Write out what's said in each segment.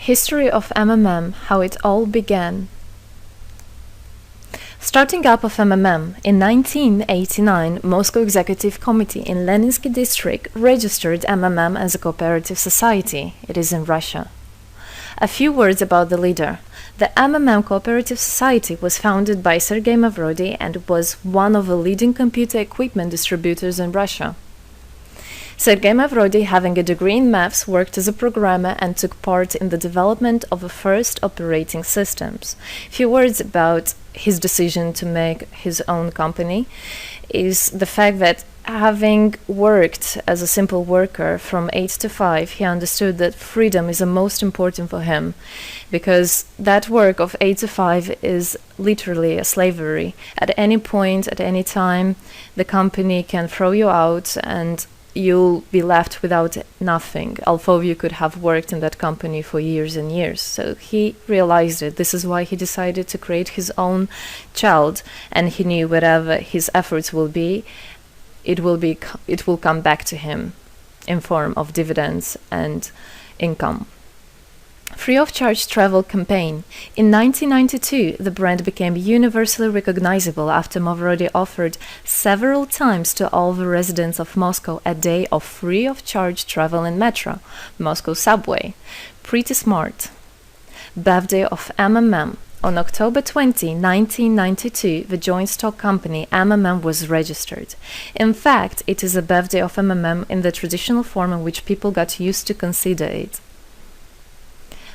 History of MMM, how it all began. Starting up of MMM, in 1989, Moscow Executive Committee in Leninsky District registered MMM as a cooperative society. It is in Russia. A few words about the leader. The MMM Cooperative Society was founded by Sergei Mavrodi and was one of the leading computer equipment distributors in Russia. Sergei Mavrodi, having a degree in maths, worked as a programmer and took part in the development of the first operating systems. A few words about his decision to make his own company is the fact that having worked as a simple worker from 8 to 5, he understood that freedom is the most important for him, because that work of 8 to 5 is literally a slavery. At any point, at any time, the company can throw you out and you'll be left without nothing, although you could have worked in that company for years and years. So he realized it. This is why he decided to create his own child, and he knew whatever his efforts will be, it will come back to him in form of dividends and income. Free of charge travel campaign. In 1992, the brand became universally recognizable after Mavrodi offered several times to all the residents of Moscow a day of free of charge travel in metro, Moscow subway. Pretty smart. Birthday of MMM. On October 20, 1992, the joint stock company MMM was registered. In fact, it is a birthday of MMM in the traditional form in which people got used to consider it.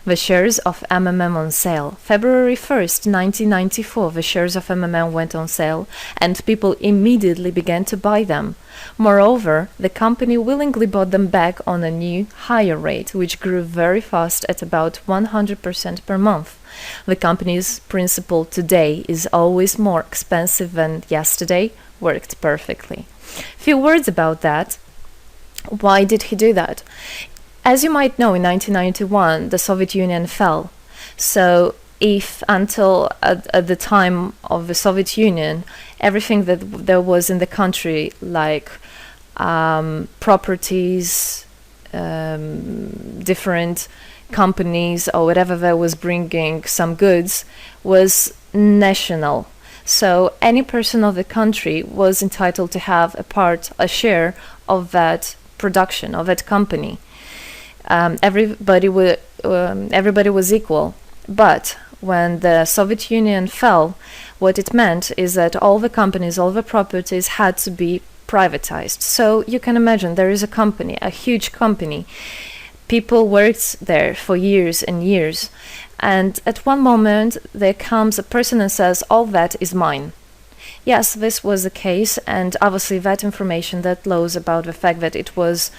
The shares of MMM on sale. February 1st, 1994, the shares of MMM went on sale, and people immediately began to buy them. Moreover, the company willingly bought them back on a new, higher rate, which grew very fast at about 100% per month. The company's principle today is always more expensive than yesterday worked perfectly. Few words about that. Why did he do that? As you might know, in 1991, the Soviet Union fell. So if until at the time of the Soviet Union, everything that there was in the country, like properties, different companies or whatever that was bringing some goods, was national. So any person of the country was entitled to have a share of that production, of that company. Everybody was equal. But when the Soviet Union fell, what it meant is that all the companies, all the properties had to be privatized. So you can imagine there is a company, a huge company. People worked there for years and years. And at one moment, there comes a person and says, all that is mine. Yes, this was the case. And obviously that information, that laws about the fact that it was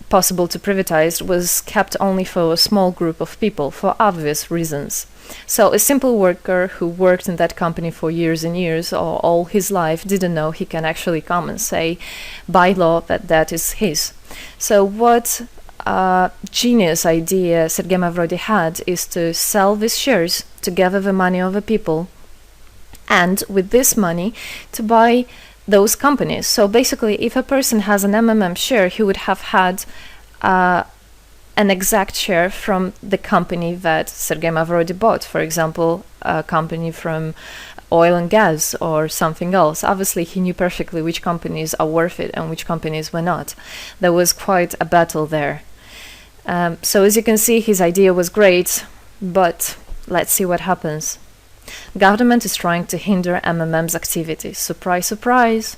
possible to privatize was kept only for a small group of people for obvious reasons. So a simple worker who worked in that company for years and years or all his life didn't know he can actually come and say by law that that is his. So what genius idea Sergei Mavrodi had is to sell these shares to gather the money of the people, and with this money to buy those companies. So basically, if a person has an MMM share, he would have had an exact share from the company that Sergei Mavrodi bought. For example, a company from oil and gas or something else. Obviously, he knew perfectly which companies are worth it and which companies were not. There was quite a battle there. So as you can see, his idea was great, but let's see what happens. Government is trying to hinder MMM's activities. Surprise, surprise.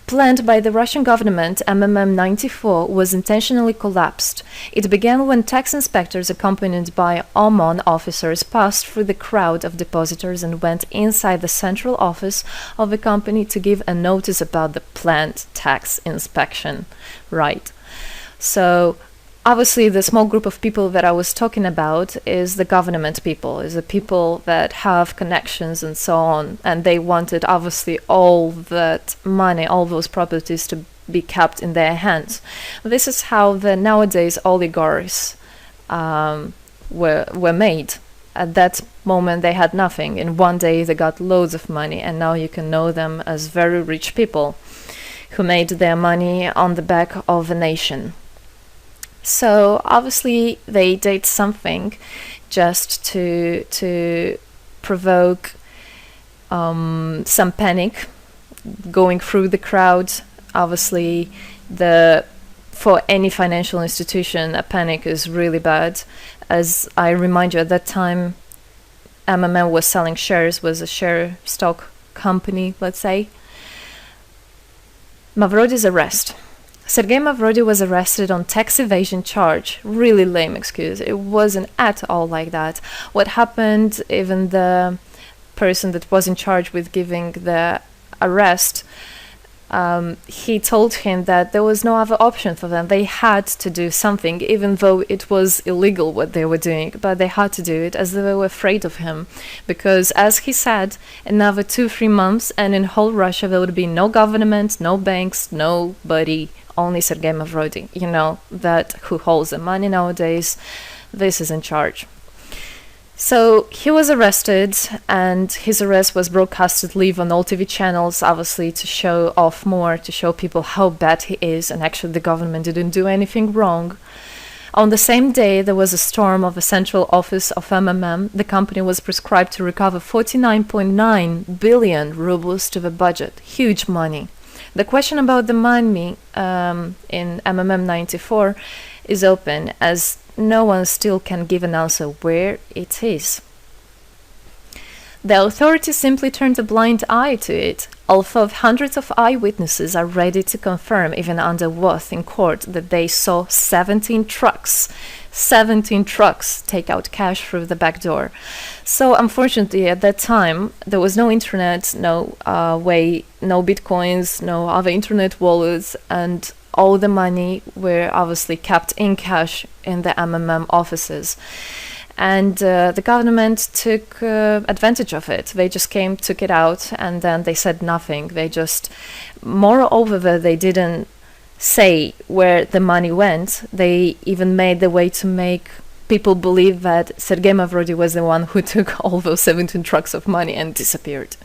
Planned by the Russian government, MMM 94 was intentionally collapsed. It began when tax inspectors accompanied by OMON officers passed through the crowd of depositors and went inside the central office of the company to give a notice about the planned tax inspection. Right. So obviously, the small group of people that I was talking about is the government people, is the people that have connections and so on. And they wanted, obviously, all that money, all those properties to be kept in their hands. This is how the nowadays oligarchs were made. At that moment, they had nothing. In one day, they got loads of money. And now you can know them as very rich people who made their money on the back of a nation. So obviously they did something just to provoke some panic going through the crowd. Obviously, for any financial institution, a panic is really bad. As I remind you, at that time, MMM was selling shares, was a share stock company, let's say. Mavrody's arrest. Sergei Mavrody was arrested on tax evasion charge. Really lame excuse. It wasn't at all like that. What happened, even the person that was in charge with giving the arrest, he told him that there was no other option for them. They had to do something, even though it was illegal what they were doing, but they had to do it as they were afraid of him. Because, as he said, another 2-3 months and in whole Russia there would be no government, no banks, nobody, only Sergei Mavrody, that who holds the money nowadays. This is in charge. So he was arrested, and his arrest was broadcasted live on all TV channels, obviously to show off more, to show people how bad he is, and actually the government didn't do anything wrong. On the same day, there was a storm of the central office of MMM. The company was prescribed to recover 49.9 billion rubles to the budget. Huge money. The question about the money in MMM 94 is open, as no one still can give an answer where it is. The authorities simply turned a blind eye to it, although hundreds of eyewitnesses are ready to confirm, even under oath in court, that they saw 17 trucks take out cash through the back door. So unfortunately, at that time, there was no internet, no bitcoins, no other internet wallets, and all the money were obviously kept in cash in the MMM offices. And the government took advantage of it. They just came, took it out, and then they said nothing. Moreover, they didn't say where the money went. They even made the way to make people believe that Sergei Mavrody was the one who took all those 17 trucks of money and disappeared.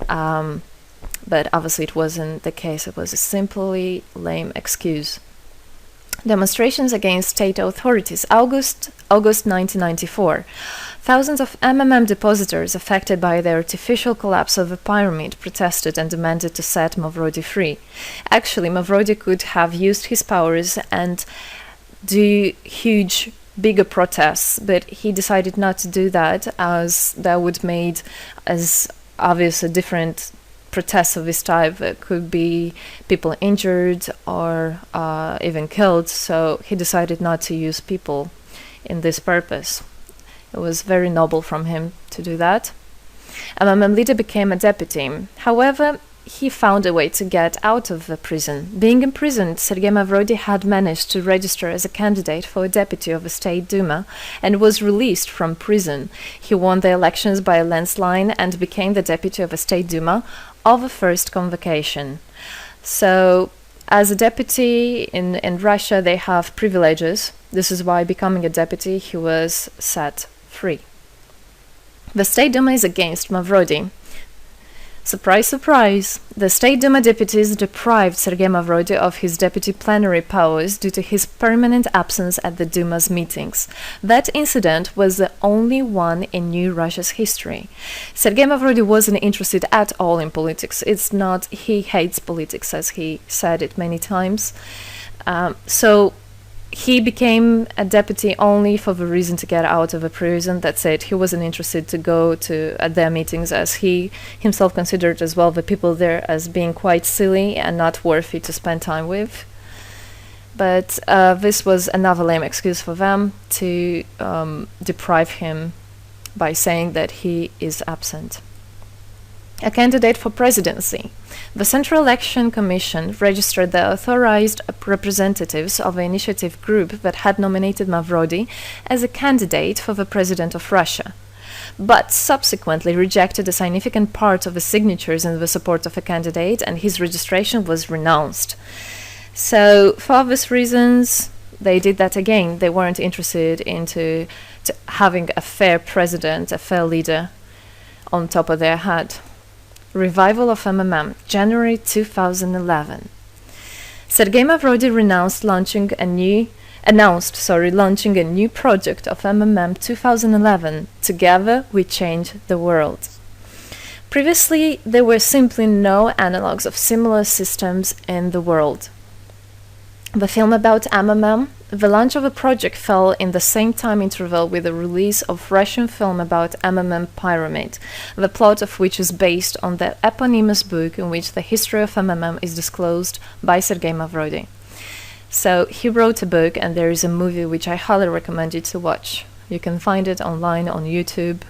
But obviously it wasn't the case. It was a simply lame excuse. Demonstrations against state authorities. August 1994. Thousands of MMM depositors affected by the artificial collapse of the pyramid protested and demanded to set Mavrody free. Actually, Mavrody could have used his powers and do bigger protests, but he decided not to do that, as that would made as obvious a different protests of this type. Could be people injured or even killed, so he decided not to use people in this purpose. It was very noble from him to do that. MMM leader became a deputy. However, he found a way to get out of the prison. Being imprisoned, Sergei Mavrody had managed to register as a candidate for a deputy of the State Duma and was released from prison. He won the elections by a landslide and became the deputy of the State Duma of the first convocation. So, as a deputy in Russia, they have privileges. This is why, becoming a deputy, he was set free. The State Duma is against Mavrody. Surprise, surprise! The State Duma deputies deprived Sergei Mavrody of his deputy plenary powers due to his permanent absence at the Duma's meetings. That incident was the only one in New Russia's history. Sergei Mavrody wasn't interested at all in politics. It's not, he hates politics, as he said it many times. So he became a deputy only for the reason to get out of a prison. That's it. He wasn't interested to go to their meetings, as he himself considered as well the people there as being quite silly and not worthy to spend time with. But this was another lame excuse for them to deprive him by saying that he is absent. A candidate for presidency. The Central Election Commission registered the authorized representatives of the initiative group that had nominated Mavrody as a candidate for the president of Russia, but subsequently rejected a significant part of the signatures in the support of a candidate, and his registration was renounced. So, for obvious reasons, they did that again. They weren't interested into having a fair president, a fair leader on top of their head. Revival of MMM, January 2011. Sergei Mavrody renounced launching a new launching a new project of MMM 2011. Together we change the world. Previously, there were simply no analogs of similar systems in the world. The film about MMM, the launch of a project fell in the same time interval with the release of Russian film about MMM Pyramid, the plot of which is based on the eponymous book in which the history of MMM is disclosed by Sergei Mavrodi. So he wrote a book, and there is a movie which I highly recommend you to watch. You can find it online on YouTube.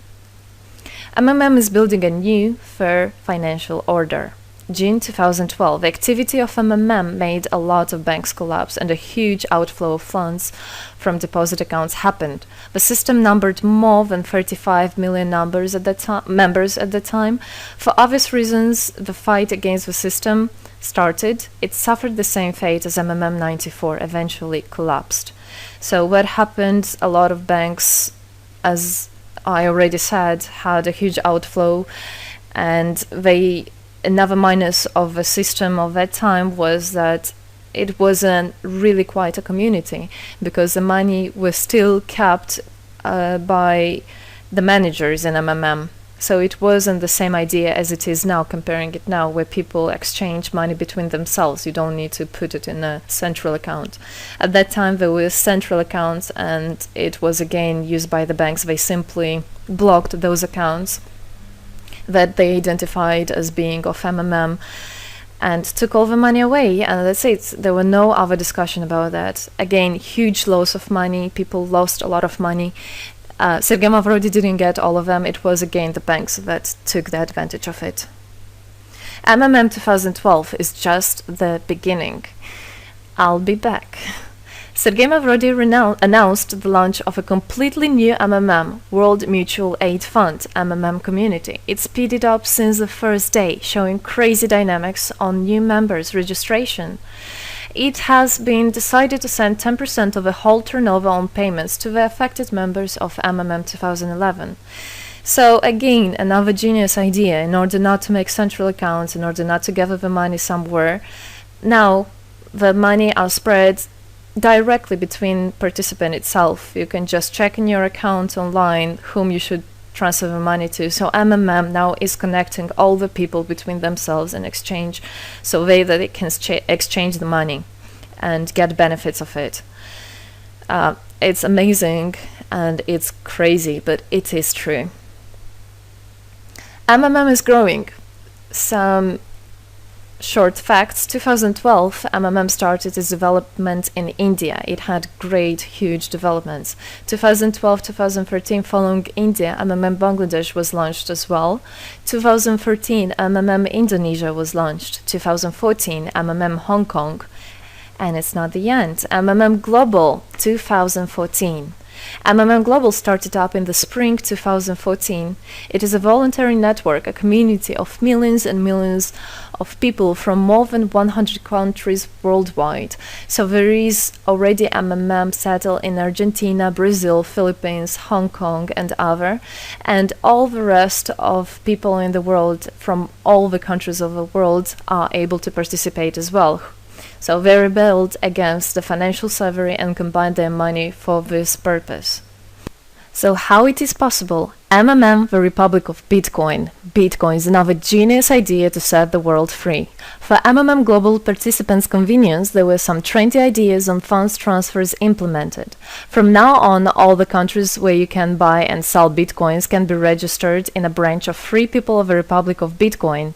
MMM is building a new, fair financial order. June 2012, the activity of MMM made a lot of banks collapse and a huge outflow of funds from deposit accounts happened. The system numbered more than 35 million members at the time. For obvious reasons, the fight against the system started. It suffered the same fate as MMM 94, eventually collapsed. So what happened? A lot of banks, as I already said, had a huge outflow, and another minus of the system of that time was that it wasn't really quite a community, because the money was still kept by the managers in MMM. So it wasn't the same idea as it is now, comparing it now, where people exchange money between themselves. You don't need to put it in a central account. At that time, there were central accounts, and it was again used by the banks. They simply blocked those accounts that they identified as being of MMM and took all the money away, and that's it. There were no other discussion about that. Again, huge loss of money. People lost a lot of money. Sergei Mavrodi didn't get all of them. It was again the banks that took the advantage of it. MMM 2012 is just the beginning. I'll be back. Sergei Mavrodi announced the launch of a completely new MMM, World Mutual Aid Fund, MMM community. It speeded up since the first day, showing crazy dynamics on new members' registration. It has been decided to send 10% of the whole turnover on payments to the affected members of MMM 2011. So again, another genius idea. In order not to make central accounts, in order not to gather the money somewhere, now the money are spread directly between participant itself. You can just check in your account online whom you should transfer the money to. So MMM now is connecting all the people between themselves and exchange, so that they can exchange the money and get benefits of it. It's amazing and it's crazy, but it is true. MMM is growing. Some short facts. 2012, MMM started its development in India. It had great, huge developments. 2012-2013, following India, MMM Bangladesh was launched as well. 2013, MMM Indonesia was launched. 2014, MMM Hong Kong. And it's not the end. MMM Global, 2014. MMM Global started up in the spring 2014. It is a voluntary network, a community of millions and millions of people from more than 100 countries worldwide. So there is already MMM settled in Argentina, Brazil, Philippines, Hong Kong, and other, and all the rest of people in the world from all the countries of the world are able to participate as well. So they rebelled against the financial slavery and combined their money for this purpose. So how it is possible? MMM, the Republic of Bitcoin. Bitcoin is another genius idea to set the world free. For MMM Global participants' convenience, there were some 20 ideas on funds transfers implemented. From now on, all the countries where you can buy and sell Bitcoins can be registered in a branch of Free People of the Republic of Bitcoin.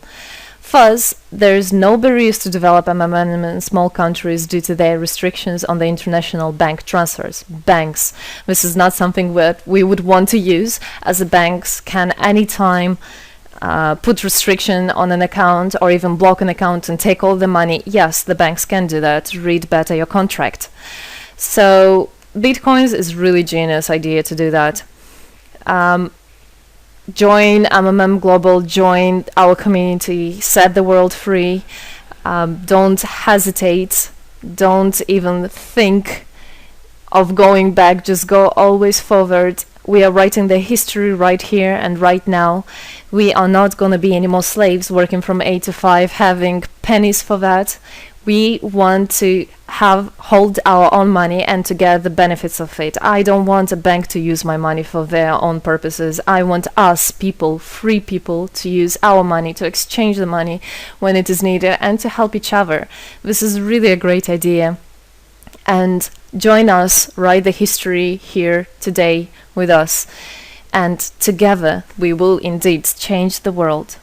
Thus, there is no barriers to develop MMM in small countries due to their restrictions on the international bank transfers. Banks. This is not something that we would want to use, as the banks can anytime put restriction on an account or even block an account and take all the money. Yes, the banks can do that. Read better your contract. So, Bitcoins is really genius idea to do that. Join MMM Global, join our community, set the world free. Don't hesitate, don't even think of going back, just go always forward. We are writing the history right here and right now. We are not going to be any more slaves working from 8 to 5, having pennies for that. We want to hold our own money and to get the benefits of it. I don't want a bank to use my money for their own purposes. I want us people, free people, to use our money, to exchange the money when it is needed, and to help each other. This is really a great idea. And join us, write the history here today with us, and together we will indeed change the world.